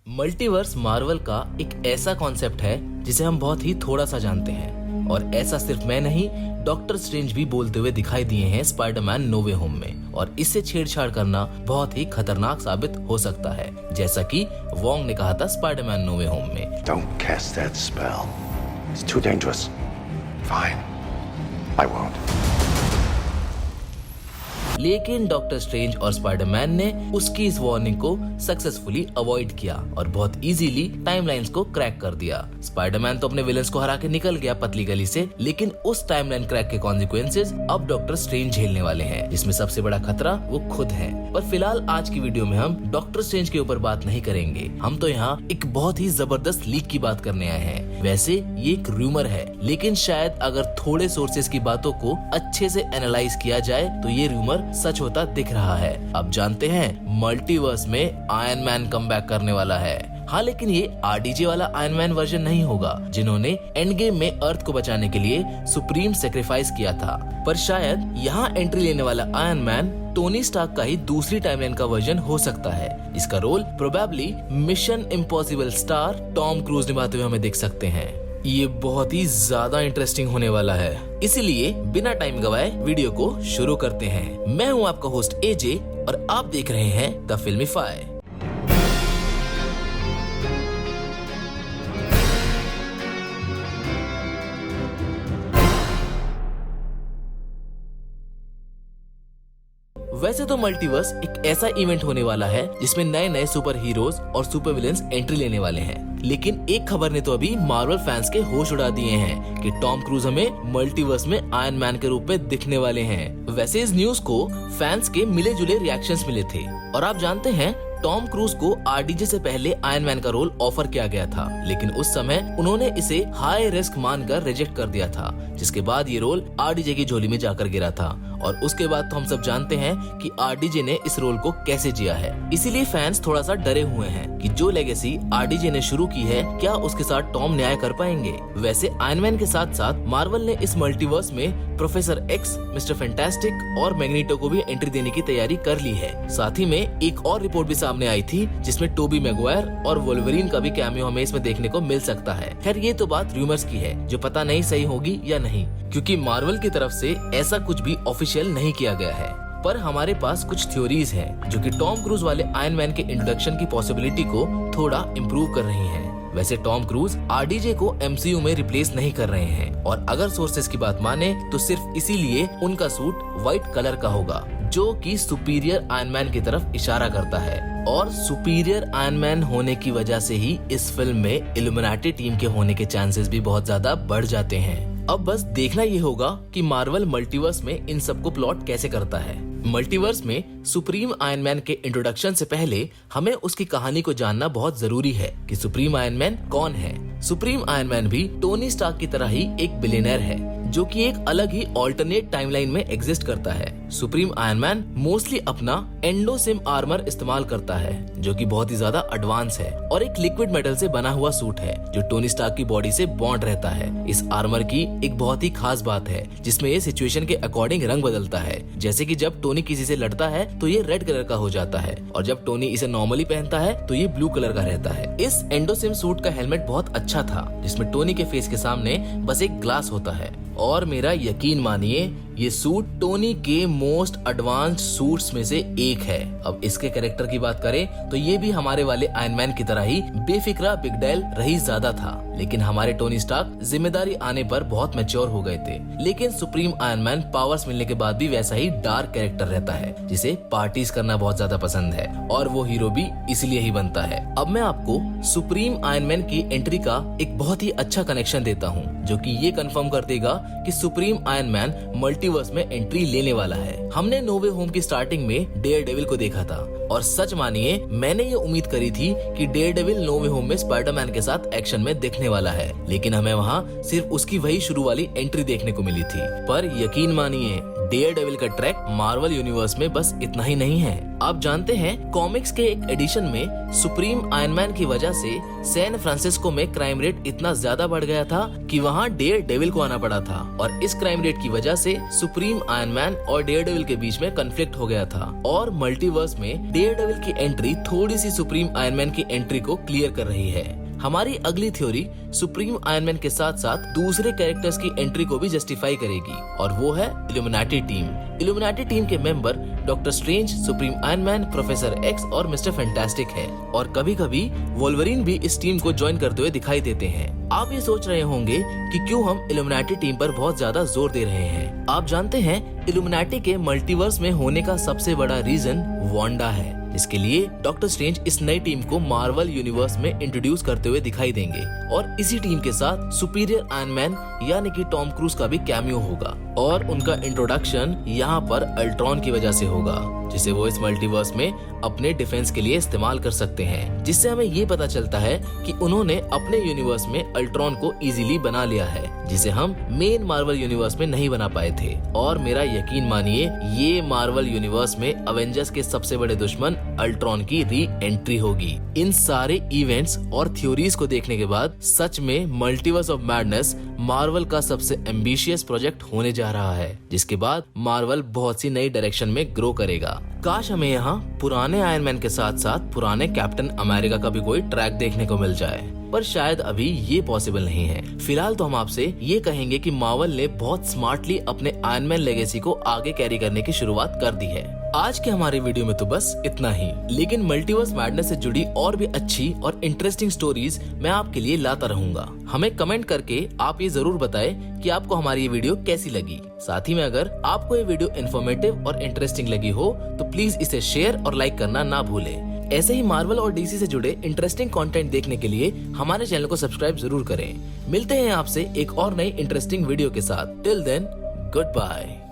Multiverse Marvel का एक ऐसा कॉन्सेप्ट है जिसे हम बहुत ही थोड़ा सा जानते हैं, और ऐसा सिर्फ मैं नहीं, डॉक्टर स्ट्रेंज भी बोलते हुए दिखाई दिए हैं स्पाइडरमैन नो वे होम में। और इससे छेड़छाड़ करना बहुत ही खतरनाक साबित हो सकता है, जैसा कि वोंग ने कहा था स्पाइडरमैन नो वे होम में। Don't cast that spell. It's too dangerous. Fine. I won't. लेकिन डॉक्टर स्ट्रेंज और स्पाइडरमैन ने उसकी इस वार्निंग को सक्सेसफुली अवॉइड किया और बहुत इजीली टाइमलाइंस को क्रैक कर दिया। स्पाइडरमैन तो अपने विलन्स को हरा के निकल गया पतली गली से, लेकिन उस टाइमलाइन क्रैक के कॉन्सिक्वेंसेस अब डॉक्टर स्ट्रेंज झेलने वाले हैं, जिसमें सबसे बड़ा खतरा वो खुद है। पर फिलहाल आज की वीडियो में हम डॉक्टर स्ट्रेंज के ऊपर बात नहीं करेंगे, हम तो यहाँ एक बहुत ही जबरदस्त लीक की बात करने आए हैं। वैसे ये एक रूमर है, लेकिन शायद अगर थोड़े सोर्सेज की बातों को अच्छे से एनालाइज किया जाए तो ये रूमर सच होता दिख रहा है। अब जानते हैं मल्टीवर्स में आयरन मैन कमबैक करने वाला है। हाँ, लेकिन ये आरडीजे वाला आयरन मैन वर्जन नहीं होगा जिन्होंने एंड गेम में अर्थ को बचाने के लिए सुप्रीम सेक्रीफाइस किया था, पर शायद यहाँ एंट्री लेने वाला आयरन मैन टोनी स्टार्क का ही दूसरी टाइमलाइन का वर्जन हो सकता है। इसका role probably Mission Impossible star Tom Cruise निभाते हुए हमें देख सकते हैं। ये बहुत ही ज्यादा इंटरेस्टिंग होने वाला है, इसीलिए बिना टाइम गवाए वीडियो को शुरू करते हैं। मैं हूँ आपका होस्ट एजे और आप देख रहे हैं द फिल्मीफाई। वैसे तो मल्टीवर्स एक ऐसा इवेंट होने वाला है जिसमें नए नए सुपर हीरोज और सुपर विलेंस एंट्री लेने वाले हैं, लेकिन एक खबर ने तो अभी मार्वल फैंस के होश उड़ा दिए हैं कि टॉम क्रूज हमें मल्टीवर्स में आयरन मैन के रूप में दिखने वाले हैं। वैसे इस न्यूज को फैंस के मिले जुले रिएक्शंस मिले थे, और आप जानते हैं टॉम क्रूज को आरडीजे से पहले आयरन मैन का रोल ऑफर किया गया था, लेकिन उस समय उन्होंने इसे हाई रिस्क मानकर रिजेक्ट कर दिया था, जिसके बाद ये रोल आरडीजे की झोली में जाकर गिरा था। और उसके बाद तो हम सब जानते हैं कि आरडीजे ने इस रोल को कैसे जिया है। इसीलिए फैंस थोड़ा सा डरे हुए हैं कि जो लेगेसी आरडीजे ने शुरू की है, क्या उसके साथ टॉम न्याय कर पाएंगे। वैसे आयरन मैन के साथ साथ मार्वल ने इस मल्टीवर्स में प्रोफेसर एक्स, मिस्टर फैंटास्टिक और मैग्नीटो को भी एंट्री देने की तैयारी कर ली है। साथ ही में एक और रिपोर्ट भी सामने आई थी जिसमें टोबी मैगवायर और वोल्वरीन का भी कैमियो हमें इसमें देखने को मिल सकता है। खैर ये तो बात रूमर्स की है, जो पता नहीं सही होगी या नहीं, क्योंकि मार्वल की तरफ से ऐसा कुछ भी ऑफिशियल नहीं किया गया है। पर हमारे पास कुछ थ्योरीज हैं जो कि टॉम क्रूज वाले आयरन मैन के इंट्रोडक्शन की पॉसिबिलिटी को थोड़ा इम्प्रूव कर रही हैं। वैसे टॉम क्रूज आरडीजे को एमसीयू में रिप्लेस नहीं कर रहे हैं, और अगर सोर्सेज की बात माने तो सिर्फ इसीलिए उनका सूट व्हाइट कलर का होगा, जो कि सुपीरियर आयरन मैन की तरफ इशारा करता है। और सुपीरियर आयरन मैन होने की वजह से ही इस फिल्म में इल्यूमिनाटी टीम के होने के चांसेस भी बहुत ज्यादा बढ़ जाते हैं। अब बस देखना ये होगा कि मार्वल मल्टीवर्स में इन सबको प्लॉट कैसे करता है। मल्टीवर्स में सुप्रीम आयरन मैन के इंट्रोडक्शन से पहले हमें उसकी कहानी को जानना बहुत जरूरी है कि सुप्रीम आयरन मैन कौन है। सुप्रीम आयरन मैन भी टोनी स्टार्क की तरह ही एक बिलियनर है, जो कि एक अलग ही ऑल्टरनेट टाइमलाइन में एग्जिस्ट करता है। सुप्रीम आयरन मैन मोस्टली अपना एंडोसिम आर्मर इस्तेमाल करता है, जो कि बहुत ही ज्यादा एडवांस है, और एक लिक्विड मेटल से बना हुआ सूट है जो टोनी स्टार्क की बॉडी से बॉन्ड रहता है। इस आर्मर की एक बहुत ही खास बात है जिसमें ये सिचुएशन के अकॉर्डिंग रंग बदलता है, जैसे कि जब टोनी किसी से लड़ता है तो ये रेड कलर का हो जाता है, और जब टोनी इसे नॉर्मली पहनता है तो ये ब्लू कलर का रहता है। इस एंडोसिम सूट का हेलमेट बहुत अच्छा था, जिसमें टोनी के फेस के सामने बस एक ग्लास होता है, और मेरा यकीन मानिए ये सूट टोनी के मोस्ट एडवांस्ड सूट्स में से एक है। अब इसके कैरेक्टर की बात करें तो ये भी हमारे वाले आयरन मैन की तरह ही बेफिक्रा बिग डैल रही ज्यादा था, लेकिन हमारे टोनी स्टार्क जिम्मेदारी आने पर बहुत मैच्योर हो गए थे। लेकिन सुप्रीम आयरन मैन पावर्स मिलने के बाद भी वैसा ही डार्क कैरेक्टर रहता है, जिसे पार्टीज करना बहुत ज्यादा पसंद है, और वो हीरो भी इसलिए ही बनता है। अब मैं आपको सुप्रीम आयरन मैन की एंट्री का एक बहुत ही अच्छा कनेक्शन देता हूँ, जो कि ये कंफर्म कर देगा कि सुप्रीम आयरन मैन मल्टीवर्स में एंट्री लेने वाला है। हमने नो वे होम की स्टार्टिंग में डेयर डेविल को देखा था, और सच मानिए मैंने ये उम्मीद करी थी कि डेयर डेविल नो वे होम में स्पाइडरमैन के साथ एक्शन में दिखने वाला है, लेकिन हमें वहाँ सिर्फ उसकी वही शुरू वाली एंट्री देखने को मिली थी। पर यकीन मानिए डेयर डेविल का ट्रैक मार्वल यूनिवर्स में बस इतना ही नहीं है। आप जानते हैं कॉमिक्स के एक एडिशन में सुप्रीम आयरन मैन की वजह से सैन फ्रांसिस्को में क्राइम रेट इतना ज्यादा बढ़ गया था कि वहाँ डेयर डेविल को आना पड़ा था और इस क्राइम रेट की वजह से सुप्रीम आयरन मैन और डेयर डेविल के बीच में कन्फ्लिक्ट हो गया था और मल्टीवर्स में डेयर डेविल की एंट्री थोड़ी सी सुप्रीम आयरन मैन की एंट्री को क्लियर कर रही है। हमारी अगली थ्योरी सुप्रीम आयरन मैन के साथ साथ दूसरे कैरेक्टर्स की एंट्री को भी जस्टिफाई करेगी और वो है इल्यूमिनाटी टीम। इल्यूमिनाटी टीम के member doctor strange, supreme iron man, professor x और मिस्टर फैंटास्टिक है और कभी कभी वोल्वरिन भी इस टीम को ज्वाइन करते हुए दिखाई देते हैं। आप ये सोच रहे होंगे कि क्यों हम इल्यूमिनाटी टीम पर बहुत ज्यादा जोर दे रहे हैं। आप जानते हैं इल्यूमिनाटी के मल्टीवर्स में होने का सबसे बड़ा रीजन वांडा है। इसके लिए डॉक्टर स्ट्रेंज इस नई टीम को मार्वल यूनिवर्स में इंट्रोड्यूस करते हुए दिखाई देंगे और इसी टीम के साथ सुपीरियर आयरन मैन यानी कि टॉम क्रूज का भी कैमियो होगा और उनका इंट्रोडक्शन यहाँ पर अल्ट्रॉन की वजह से होगा जिसे वो इस मल्टीवर्स में अपने डिफेंस के लिए इस्तेमाल कर सकते हैं, जिससे हमें ये पता चलता है कि उन्होंने अपने यूनिवर्स में अल्ट्रॉन को इजीली बना लिया है जिसे हम मेन मार्वल यूनिवर्स में नहीं बना पाए थे। और मेरा यकीन मानिए ये मार्वल यूनिवर्स में अवेंजर्स के सबसे बड़े दुश्मन अल्ट्रॉन की री एंट्री होगी। इन सारे इवेंट्स और थ्योरीज को देखने के बाद सच में मल्टीवर्स ऑफ मैडनेस मार्वल का सबसे एम्बिशियस प्रोजेक्ट होने जा रहा है जिसके बाद मार्वल बहुत सी नई डायरेक्शन में ग्रो करेगा। काश हमें यहाँ पुराने आयरन मैन के साथ साथ पुराने कैप्टन अमेरिका का भी कोई ट्रैक देखने को मिल जाए, पर शायद अभी ये पॉसिबल नहीं है। फिलहाल तो हम आपसे ये कहेंगे कि मार्वल ने बहुत स्मार्टली अपने आयरन मैन लेगेसी को आगे कैरी करने की शुरुआत कर दी है। आज के हमारे वीडियो में तो बस इतना ही, लेकिन मल्टीवर्स मैडनेस से जुड़ी और भी अच्छी और इंटरेस्टिंग स्टोरीज मैं आपके लिए लाता रहूंगा। हमें कमेंट करके आप ये जरूर बताएं कि आपको हमारी ये वीडियो कैसी लगी। साथ ही में अगर आपको ये वीडियो इन्फॉर्मेटिव और इंटरेस्टिंग लगी हो तो प्लीज इसे शेयर और लाइक करना ना भूलें। ऐसे ही मार्वल और डीसी से जुड़े इंटरेस्टिंग कंटेंट देखने के लिए हमारे चैनल को सब्सक्राइब जरूर करें। मिलते हैं आपसे एक और नई इंटरेस्टिंग वीडियो के साथ। Till then, good bye.